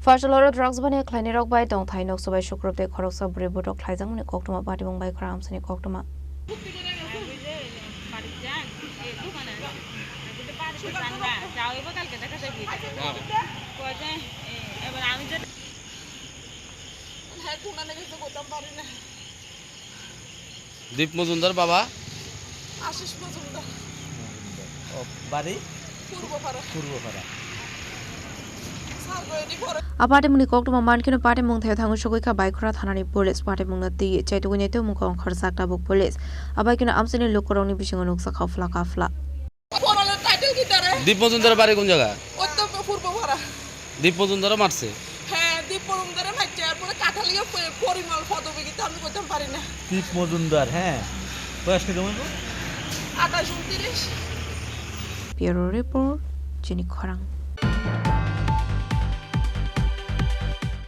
Phasal Horo drugs Baniya Khlainairok bai Tongthai Nok Swbai Sukrup tei Khoroksa Bwrwi Butok Khlaijakmani Koktwma Patimung Baikhora Amchaini Koktwma দীপ মজুমদার বাবা আশিস মজুমদার বাড়ি Purbapara Patimung ni Koktwma mankino Patimung thai thangu shogoika Baikhora thanani police Patimung na ti chaitugui neto mukong Khoroksa tabuk police abaikino Amchaini lokorongni bisingo noksa khafla kafla পরমালের title কি তারে দীপ মজুমদার বাড়ি কোন জায়গা ওতো পূর্বপাড়া দীপ মজুমদার মারছে হ্যাঁ দীপ মজুমদারে মাইছে আর পরে কাঠালিয়া পরিমল পদবি কি আমি কইতাম পারি না দীপ মজুমদার হ্যাঁ বয়স কেমন 28 29 Bureau report Chini Khorang